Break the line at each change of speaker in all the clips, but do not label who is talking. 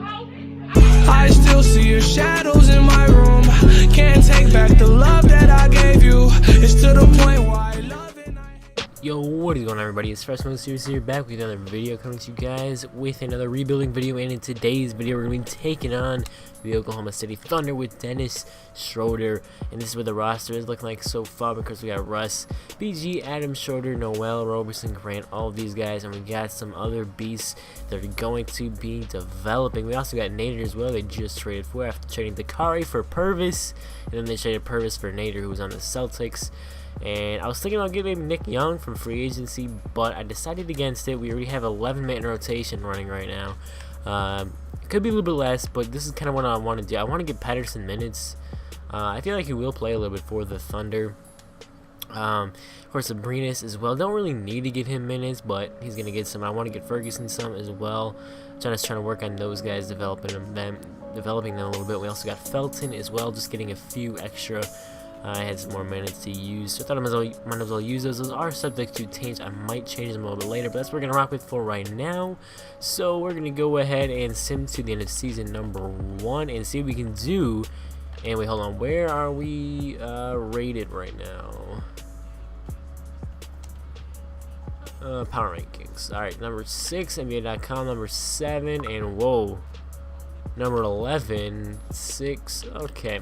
I still see your shadows in my room. Can't take back the love that I gave you. It's to the point where I love it.
Yo, what is going on, everybody? It's FreshMode Studios here, back with another video coming to you guys with another rebuilding video. And in today's video, we're going to be taking on the Oklahoma City Thunder with Dennis Schroder. And this is what the roster is looking like so far, because we got Russ, BG, Adam, Schroder, Noel, Roberson, Grant, all of these guys. And we got some other beasts that are going to be developing. We also got Nader as well. They just traded for after trading Dakari for Purvis. And then they traded Purvis for Nader, who was on the Celtics. And I was thinking about giving Nick Young from free agency, but I decided against it. We already have 11-man rotation running right now. It could be a little bit less, but this is kind of what I want to do. I want to give Patterson minutes. I feel like he will play a little bit for the Thunder. Of course, Abrinas as well. Don't really need to give him minutes, but he's going to get some. I want to get Ferguson some as well. Just trying to work on those guys, developing them a little bit. We also got Felton as well, just getting a few extra. I had some more minutes to use, so I thought I might as well use those. Those are subject to change. I might change them a little bit later, but that's what we're going to rock with for right now. So we're going to go ahead and sim to the end of season number 1 and see what we can do. And wait, hold on. Where are we rated right now? Power rankings. Alright, number 6, NBA.com. Number 7, and whoa. Number 11, 6. Okay.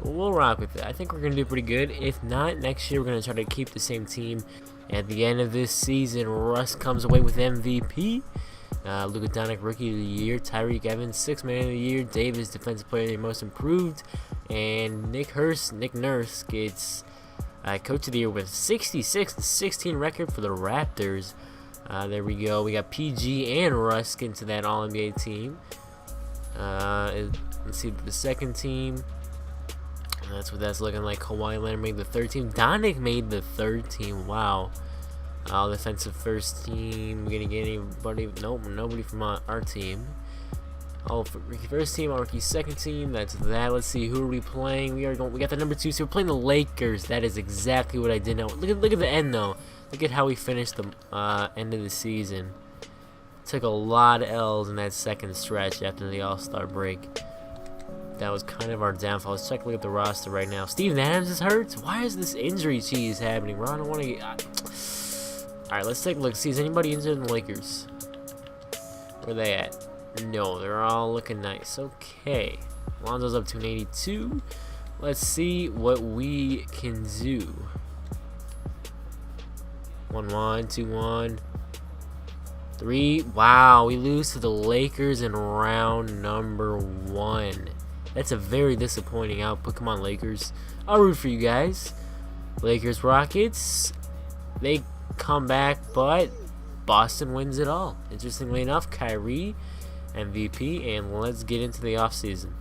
We'll rock with it. I think we're going to do pretty good. If not, next year we're going to try to keep the same team. At the end of this season, Russ comes away with MVP. Luka Doncic, Rookie of the Year. Tyreek Evans, 6th Man of the Year. Davis, Defensive Player of the Year, Most Improved. And Nick Nurse gets Coach of the Year with 66-16 record for the Raptors. There we go. We got PG and Russ getting to that All-NBA team. Let's see the second team. That's what that's looking like. Kawhi Leonard made the 3rd team. Doncic made the 3rd team. Wow. Defensive first team. We're gonna get anybody? Nope, nobody from our team. Rookie first team, rookie second team. That's that. Let's see, who are we playing? We got the number 2. So we're playing the Lakers. That is exactly what I did know. Look at the end though. Look at how we finished the end of the season. Took a lot of L's in that second stretch after the All-Star break. That was kind of our downfall. Let's look at the roster right now. Steven Adams is hurt. Why is this injury cheese happening, bro? I don't want to get... Alright, let's take a look. See, is anybody injured in the Lakers? Where are they at? No, they're all looking nice. Okay. Lonzo's up to an 82. Let's see what we can do. 1-1, 2-1. 3. Wow, we lose to the Lakers in round number 1. That's a very disappointing output. Come on, Lakers. I'll root for you guys. Lakers, Rockets. They come back, but Boston wins it all. Interestingly enough, Kyrie, MVP, and let's get into the offseason.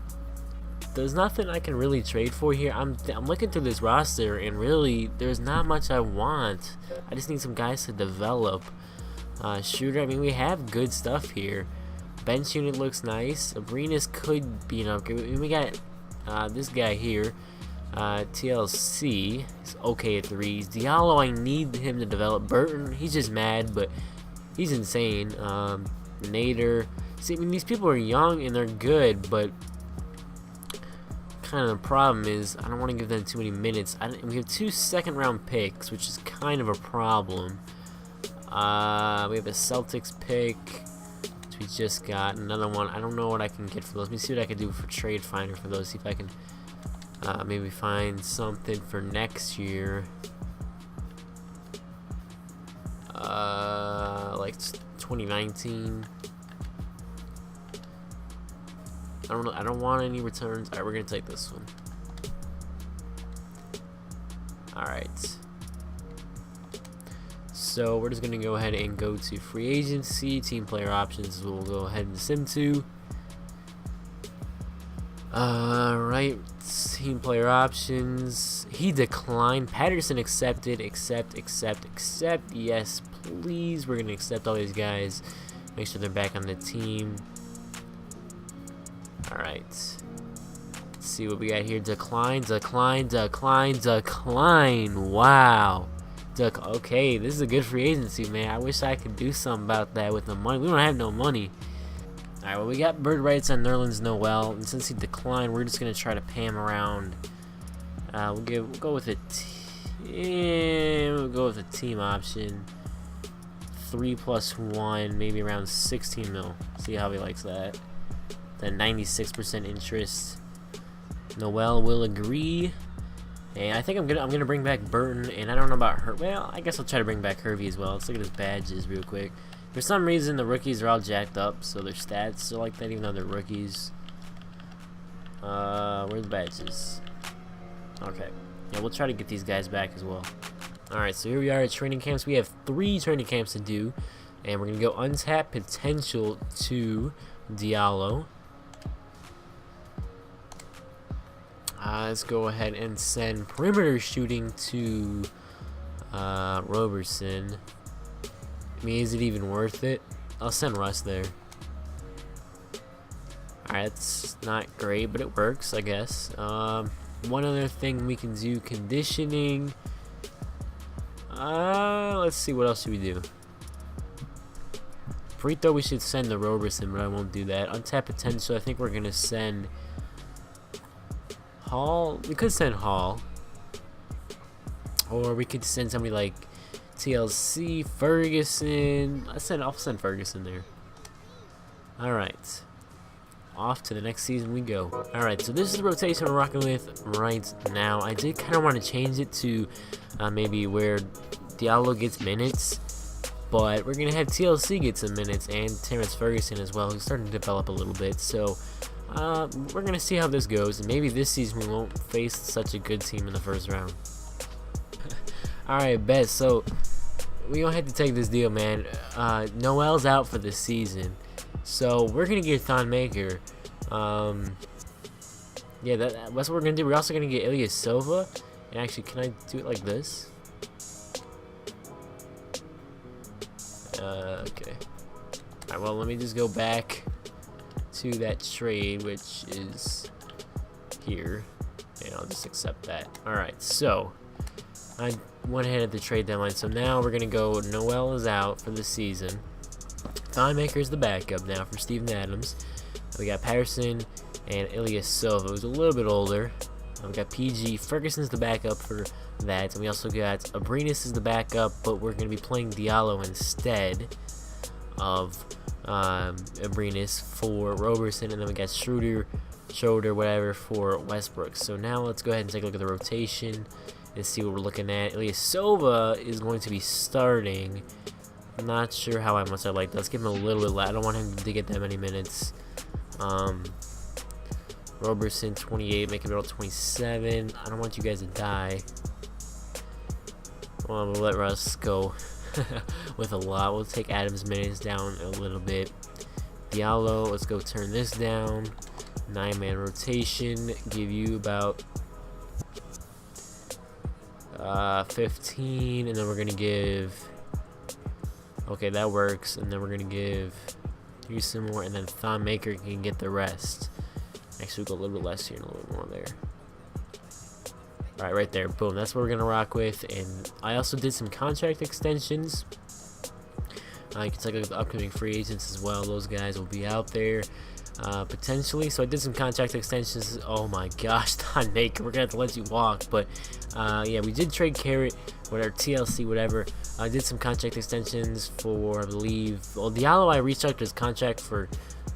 There's nothing I can really trade for here. I'm looking through this roster, and really, there's not much I want. I just need some guys to develop. Shooter, I mean, we have good stuff here. Bench unit looks nice. Abrinas could be an upgrade. We got this guy here, TLC. He's okay at 3s. Diallo, I need him to develop. Burton, he's just mad, but he's insane. Nader. See, I mean, these people are young and they're good, but kind of the problem is I don't want to give them too many minutes. We have 2 second-round picks, which is kind of a problem. We have a Celtics pick, which we just got. Another one. I don't know what I can get for those. Let me see what I can do for Trade Finder for those. See if I can maybe find something for next year. Like 2019. I don't know. I don't want any returns. All right, we're gonna take this one. All right. So we're just going to go ahead and go to free agency. Team player options we'll go ahead and sim to. Alright, team player options. He declined. Patterson accepted. Accept. Yes, please. We're going to accept all these guys. Make sure they're back on the team. Alright. Let's see what we got here. Decline. Wow. Okay, this is a good free agency, man. I wish I could do something about that with the money. We don't have no money. Alright, well, we got bird rights on Nerlens Noel, and since he declined, we're just gonna try to pay him around. We'll go with a team option. 3+1, maybe around 16 mil. See how he likes that. Then 96% interest. Noel will agree. And I think I'm gonna bring back Burton, and I don't know about her. Well, I guess I'll try to bring back Hervey as well. Let's look at his badges real quick. For some reason, the rookies are all jacked up, so their stats are like that, even though they're rookies. Where's the badges? Okay. Yeah, we'll try to get these guys back as well. Alright, so here we are at training camps. We have 3 training camps to do, and we're gonna go untap potential to Diallo. Let's go ahead and send perimeter shooting to Roberson. I mean, is it even worth it? I'll send Russ there. Alright, that's not great, but it works, I guess. One other thing we can do, conditioning. Let's see, what else should we do? Free throw, we should send to Roberson, but I won't do that. Untap potential, I think we're gonna send Hall. We could send Hall, or we could send somebody like TLC, Ferguson. I'll send Ferguson there. Alright. Off to the next season we go. Alright, so this is the rotation we're rocking with right now. I did kind of want to change it to maybe where Diallo gets minutes, but we're going to have TLC get some minutes and Terrence Ferguson as well, who's starting to develop a little bit. So we're going to see how this goes, and maybe this season we won't face such a good team in the first round. Alright, bet. So we don't have to take this deal, man. Noel's out for the season, so we're gonna get Thon Maker. Yeah, that's what we're gonna do. We're also gonna get Ilya Silva. And actually, can I do it like this? Okay. Alright, well, let me just go back to that trade, which is here, and I'll just accept that. Alright, so I went ahead at the trade deadline, so now we're gonna go. Noel is out for the season. Thon Maker's the backup now for Steven Adams. We got Patterson and Ilya Silva, who's a little bit older. We got PG. Ferguson's the backup for that, and we also got Abrinas is the backup, but we're gonna be playing Diallo instead of Abrinas for Roberson, and then we got Schroder, whatever, for Westbrook. So now let's go ahead and take a look at the rotation and see what we're looking at. Ilya Silva is going to be starting. I'm not sure how much I like that. Let's give him a little bit less. I don't want him to get that many minutes. Roberson 28, make him about 27. I don't want you guys to die. Well, I'm gonna let Russ go with a lot. We'll take Adams' minutes down a little bit. Diallo, let's go turn this down. 9-man rotation, give you about 15, and then we're gonna give. Okay, that works, and then we're gonna give you some more, and then Thon Maker can get the rest. Actually, we'll go a little bit less here and a little bit more there. Alright, right there, boom. That's what we're gonna rock with. And I also did some contract extensions. You can take a look at the upcoming free agents as well. Those guys will be out there potentially. So I did some contract extensions. Oh my gosh, Thon Maker, we're gonna have to let you walk. But yeah, we did trade Carrot with our TLC, whatever. I did some contract extensions for, I believe, well, Diallo, I restructured his contract for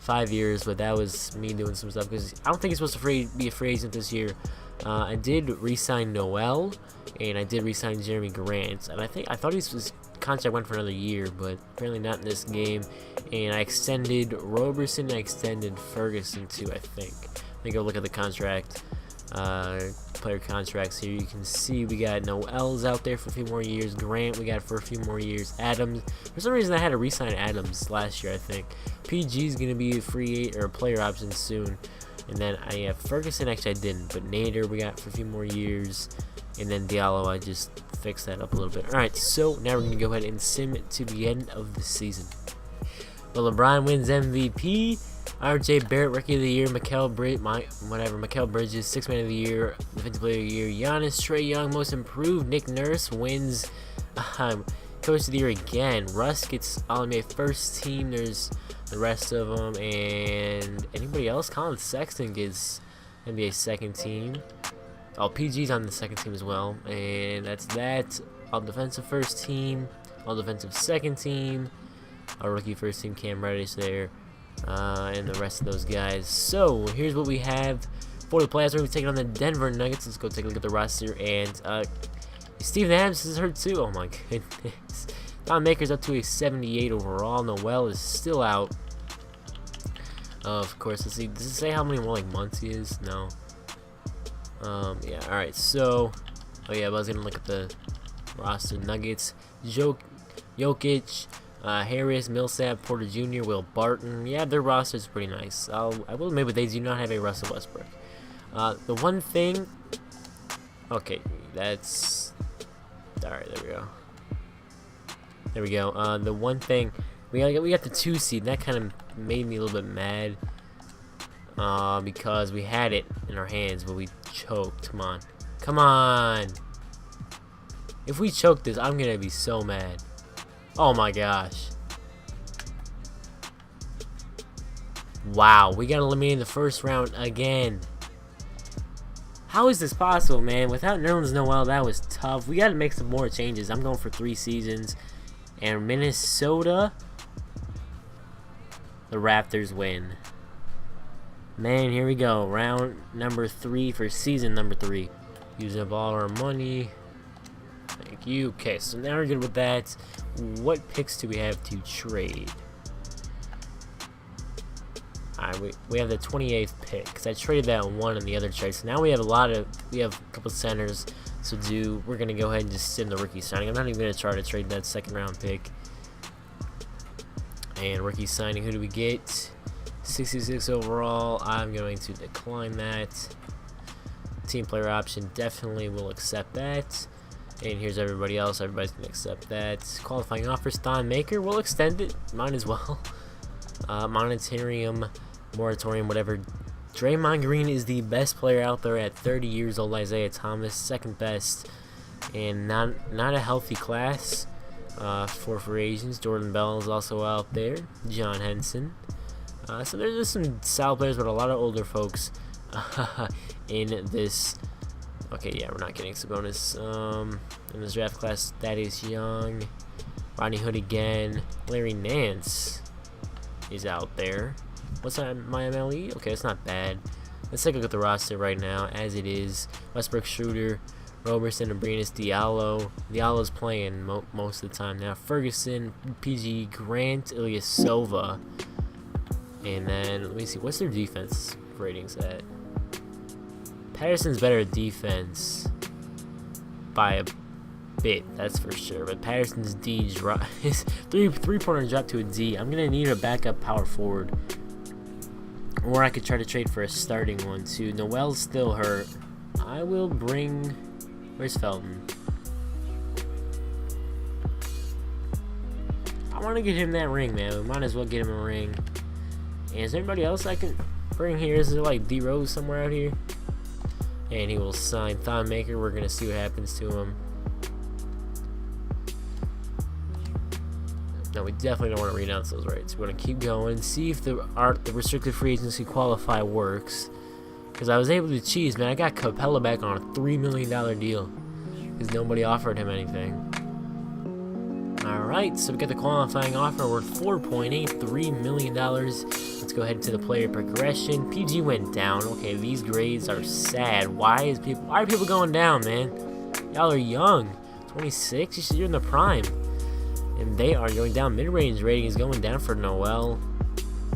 5 years, but that was me doing some stuff because I don't think he's supposed to be a free agent this year. I did re-sign Noel, and I did re-sign Jeremy Grant, and I thought his contract went for another year, but apparently not in this game. And I extended Roberson, I extended Ferguson too, I think. Let me go look at the contract, player contracts here. You can see we got Noel's out there for a few more years. Grant we got for a few more years. Adams, for some reason I had to re-sign Adams last year, I think. PG's gonna be a free or a player option soon. And then I have Ferguson, actually I didn't, but Nader we got for a few more years. And then Diallo, I just fixed that up a little bit. Alright, so now we're gonna go ahead and sim to the end of the season. Well, LeBron wins MVP. RJ Barrett, Rookie of the Year. Mikal Bridges, 6th Man of the Year. Defensive Player of the Year. Giannis, Trae Young, Most Improved. Nick Nurse wins Coach of the Year again. Russ gets All-NBA First Team. There's the rest of them. And anybody else? Colin Sexton gets NBA second team. Oh, PG's on the second team as well. And that's that. All defensive first team. All defensive second team. Our rookie first team, Cam Reddish there. And the rest of those guys. So, here's what we have for the playoffs. We're going to be taking on the Denver Nuggets. Let's go take a look at the roster. And Steven Adams is hurt too. Oh my goodness. Thon Maker's up to a 78 overall. Noel is still out. Of course, let's see. Does it say how many more like months he is? No. Yeah, alright. So, oh yeah, I was going to look at the roster. Nuggets. Jokic. Harris, Millsap, Porter Jr., Will Barton. Yeah, their roster is pretty nice. I will admit, but they do not have a Russell Westbrook. The one thing... Okay, that's... Alright, there we go. There we go. The one thing... We got the 2 seed. That kind of made me a little bit mad. Because we had it in our hands, but we choked. Come on. Come on! If we choke this, I'm gonna be so mad. Oh my gosh. Wow, we got eliminated in the first round again. How is this possible, man? Without Nerlens Noel, that was tough. We got to make some more changes. I'm going for 3 seasons. And Minnesota, the Raptors win. Man, here we go. Round number 3 for season number 3. Using up all our money. Thank you. Okay, so now we're good with that. What picks do we have to trade? Alright, we have the 28th pick, because I traded that one in the other trade. So now we have a couple centers to do. We're going to go ahead and just send the rookie signing. I'm not even going to try to trade that second round pick. And rookie signing, who do we get? 66 overall. I'm going to decline that. Team player option, definitely will accept that. And here's everybody else. Everybody's going to accept that. Qualifying offers, Thon Maker. We'll extend it. Might as well. Monetarium, moratorium, whatever. Draymond Green is the best player out there at 30 years old. Isaiah Thomas, second best. And not a healthy class for free agents. Jordan Bell is also out there. John Henson. So there's just some solid players, but a lot of older folks in this. Okay, yeah, we're not getting Sabonis in this draft class. Thaddeus Young, Rodney Hood again, Larry Nance is out there. What's that, my MLE? Okay, it's not bad. Let's take a look at the roster right now as it is. Westbrook, Schroder, Roberson, Abrinas, Diallo. Diallo's playing most of the time now. Ferguson, PG, Grant, Ilyasova. And then, let me see, what's their defense ratings at? Patterson's better at defense by a bit, that's for sure. But Patterson's D drop, his three-pointer dropped to a D. I'm gonna need a backup power forward, or I could try to trade for a starting one too. Noel's still hurt. I will bring. Where's Felton? I want to get him that ring, man. We might as well get him a ring. And is there anybody else I can bring here? Is there like D Rose somewhere out here? And he will sign Thon Maker. We're gonna see what happens to him. No, we definitely don't want to renounce those rights. We want to keep going, see if the restricted free agency qualify works. Because I was able to cheese, man. I got Capella back on a $3 million deal because nobody offered him anything. Alright, so we got the qualifying offer worth $4.83 million. Let's go ahead to the player progression. PG went down. Okay, these grades are sad. Why are people going down, man? Y'all are young. 26? You're in the prime. And they are going down. Mid-range rating is going down for Noel.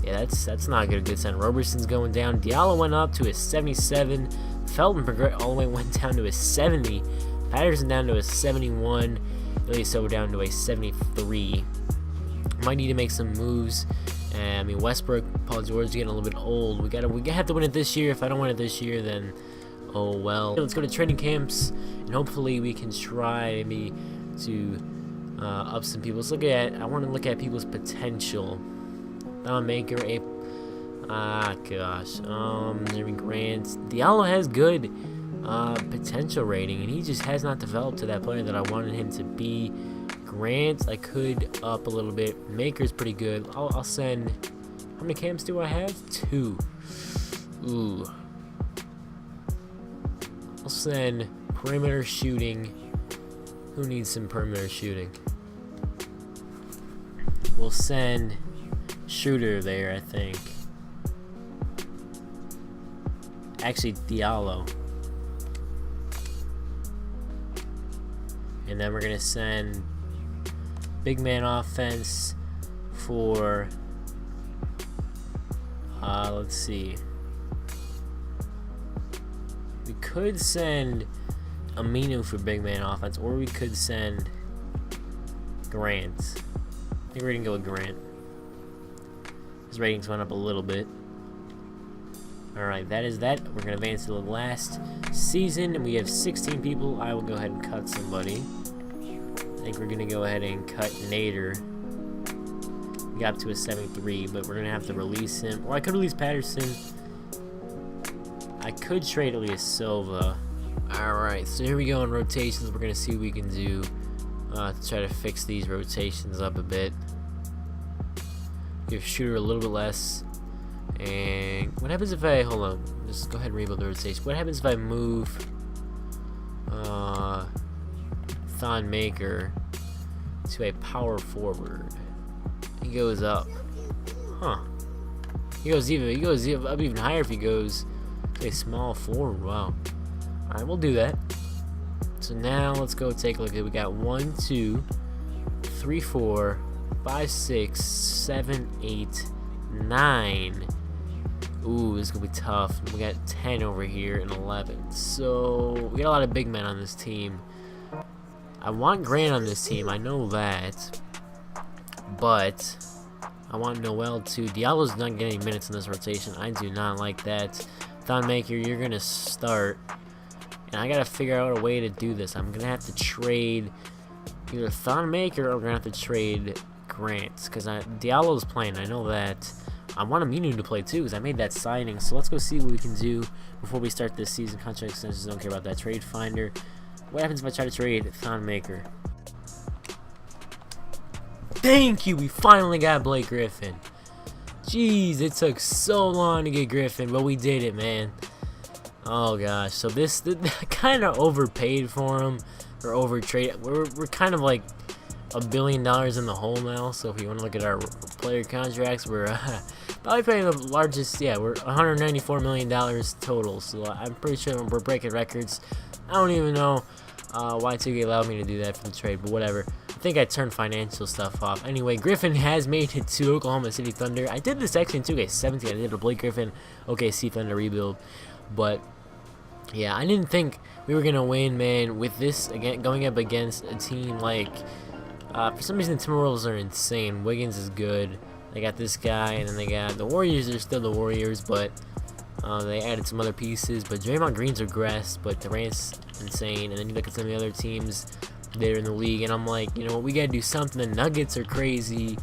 Yeah, that's not a good sign. Roberson's going down. Diallo went up to a 77. Felton all the way went down to a 70. Patterson down to a 71. Ilyasova down to a 73. Might need to make some moves. I mean, Westbrook, Paul George getting a little bit old. We have to win it this year. If I don't win it this year, then oh well. Let's go to training camps, and hopefully we can try maybe to up some people. I want to look at people's potential. Thon Maker, Jeremy Grant. Diallo has good potential rating, and he just has not developed to that player that I wanted him to be. Grant, I could up a little bit. Maker's pretty good. I'll send How many cams do I have? 2. Ooh. I'll send perimeter shooting. Who needs some perimeter shooting? We'll send Schroder there, I think. Actually, Diallo. And then we're gonna send big man offense for let's see. We could send Aminu for big man offense, or we could send Grant. I think we're gonna go with Grant. His ratings went up a little bit. Alright, that is that. We're gonna advance to the last season, and we have 16 people. I will go ahead and cut somebody. I think we're gonna go ahead and cut Nader. We got up to a 73, but we're gonna have to release him. Or I could release Patterson. I could trade Elias Silva. Alright, so here we go on rotations. We're gonna see what we can do to try to fix these rotations up a bit. Give Schroder a little bit less. And what happens if I, hold on, just go ahead and rebuild the rotation. What happens if I move Thon Maker to a power forward? He goes up. Huh. He goes up even higher if he goes to a small forward. Wow. Alright, we'll do that. So now let's go take a look at it. We got 1, 2, 3, 4, 5, 6, 7, 8, 9. Ooh, this is gonna be tough. We got 10 over here and 11. So we got a lot of big men on this team. I want Grant on this team, I know that. But I want Noel too. Diallo's not getting minutes in this rotation. I do not like that. Thon Maker, you're gonna start. And I gotta figure out a way to do this. I'm gonna have to trade either Thon Maker or we're gonna have to trade Grant. Because Diallo's playing, I know that. I want Aminu to play too because I made that signing. So let's go see what we can do before we start this season. Contract extensions, don't care about that. Trade finder. What happens if I try to trade Thon Maker? Thank you, we finally got Blake Griffin. Jeez, it took so long to get Griffin, but we did it, man. Oh gosh, so this kind of overpaid for him or overtrade. We're kind of like $1 billion in the hole now. So if you want to look at our player contracts, we're probably paying the largest. Yeah, we're $194 million total. So I'm pretty sure we're breaking records. I don't even know why 2K allowed me to do that for the trade, but whatever. I think I turned financial stuff off. Anyway, Griffin has made it to Oklahoma City Thunder. I did this actually in 2K17. I did a Blake Griffin OKC Thunder rebuild, but yeah, I didn't think we were gonna win, man. With this again, going up against a team like, for some reason, the Timberwolves are insane. Wiggins is good. They got this guy, and then they got the Warriors. They're still the Warriors, but they added some other pieces. But Draymond Green's regressed, but Durant's insane. And then you look at some of the other teams that are in the league, and I'm like, you know what, we gotta do something. The Nuggets are crazy.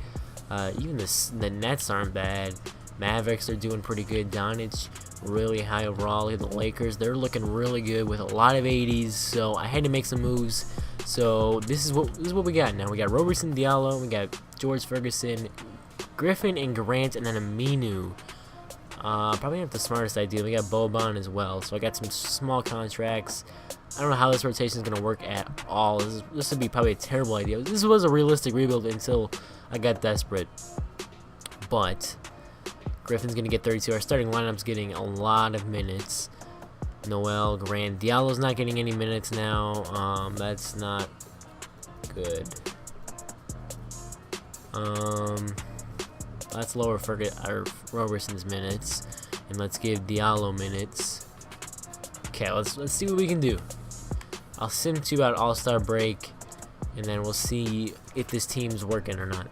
Even the Nets aren't bad. Mavericks are doing pretty good. Doncic really high overall. The Lakers, they're looking really good with a lot of 80s. So I had to make some moves. So this is what we got now. We got Roberson, Diallo, we got George Ferguson, Griffin, and Grant, and then Aminu. Probably not the smartest idea. We got Boban as well. So I got some small contracts. I don't know how this rotation is gonna work at all. This would be probably a terrible idea. This was a realistic rebuild until I got desperate. But Griffin's gonna get 32. Our starting lineup's getting a lot of minutes. Noel, Grant, Diallo's not getting any minutes now. That's not good. Let's lower Roberson's minutes, and let's give Diallo minutes. Okay, let's see what we can do. I'll sim to about All-Star break, and then we'll see if this team's working or not.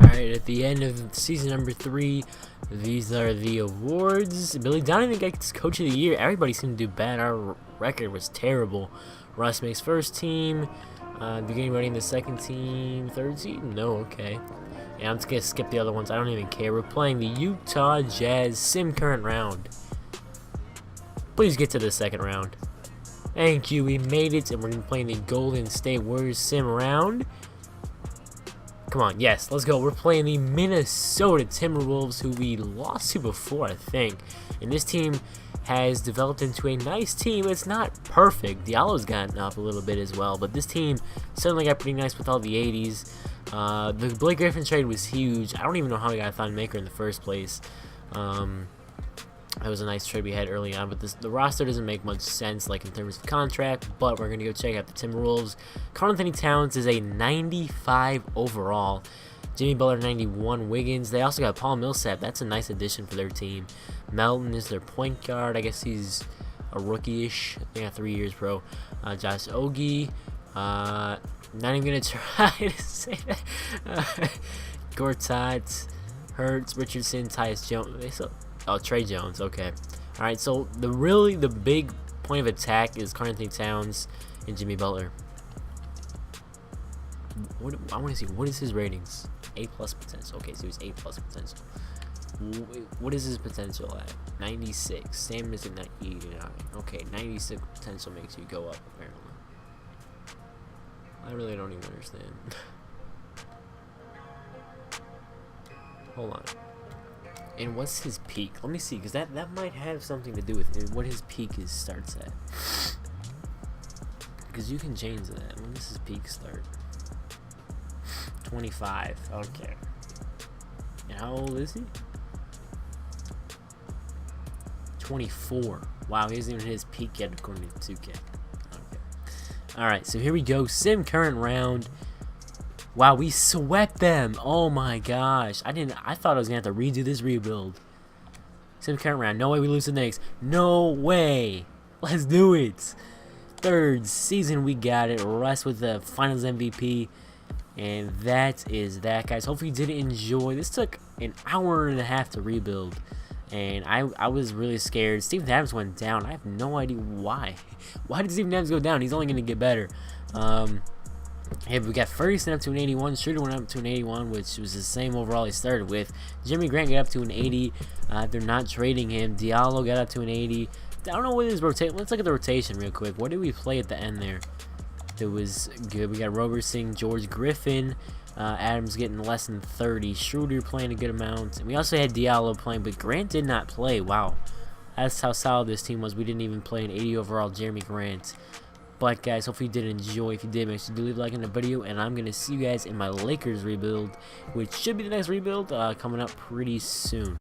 Alright, at the end of season number 3, these are the awards. Billy Donovan gets Coach of the Year. Everybody seemed to do bad. Our record was terrible. Russ makes first team. Beginning running the second team. Third team? No, okay. Yeah, I'm just going to skip the other ones. I don't even care. We're playing the Utah Jazz Sim current round. Please get to the second round. Thank you. We made it, and we're going to be playing the Golden State Warriors Sim round. Come on, yes, let's go. We're playing the Minnesota Timberwolves, who we lost to before, I think. And this team has developed into a nice team. It's not perfect. Diallo's gotten up a little bit as well, but this team certainly got pretty nice with all the 80s. The Blake Griffin trade was huge. I don't even know how we got Thon Maker in the first place. That was a nice trade we had early on, but the roster doesn't make much sense, like in terms of contract. But we're gonna go check out the Timberwolves. Karl-Anthony Towns is a 95 overall. Jimmy Butler 91. Wiggins. They also got Paul Millsap. That's a nice addition for their team. Melton is their point guard. I guess he's a rookie-ish. They got 3 years pro. Josh Ogie. Not even gonna try to say that. Gortat, Hurts, Richardson, Tyus Jones. Oh, Trey Jones. Okay. All right. So the big point of attack is Karl-Anthony Towns and Jimmy Butler. I want to see, what is his ratings? A+ potential. Okay, so he's A+ potential. What is his potential at? 96. Sam is at 89. Okay, 96 potential makes you go up, apparently. I really don't even understand. Hold on. And what's his peak? Let me see, because that might have something to do with it, what his peak starts at. Because you can change that. When does his peak start? 25. Okay. And how old is he? 24. Wow, he hasn't even hit his peak yet according to 2K. Okay. Alright, so here we go. Sim current round. Wow, we swept them. Oh my gosh. I thought I was gonna have to redo this rebuild. Sim current round. No way we lose the Knicks. No way. Let's do it. Third season, we got it. Russ with the finals MVP. And that is that, guys. Hopefully you did enjoy. This took an hour and a half to rebuild. And I was really scared. Steven Adams went down. I have no idea why. Why did Steven Adams go down? He's only going to get better. Hey, we got Ferguson up to an 81. Schroder went up to an 81, which was the same overall he started with. Jimmy Grant got up to an 80. They're not trading him. Diallo got up to an 80. I don't know what his rotation. Let's look at the rotation real quick. What did we play at the end there? It was good. We got Roberson, George Griffin, Adams getting less than 30. Schroder playing a good amount. And we also had Diallo playing, but Grant did not play. Wow. That's how solid this team was. We didn't even play an 80 overall Jeremy Grant. But guys, hopefully you did enjoy. If you did, make sure to leave a like on the video. And I'm going to see you guys in my Lakers rebuild, which should be the next rebuild coming up pretty soon.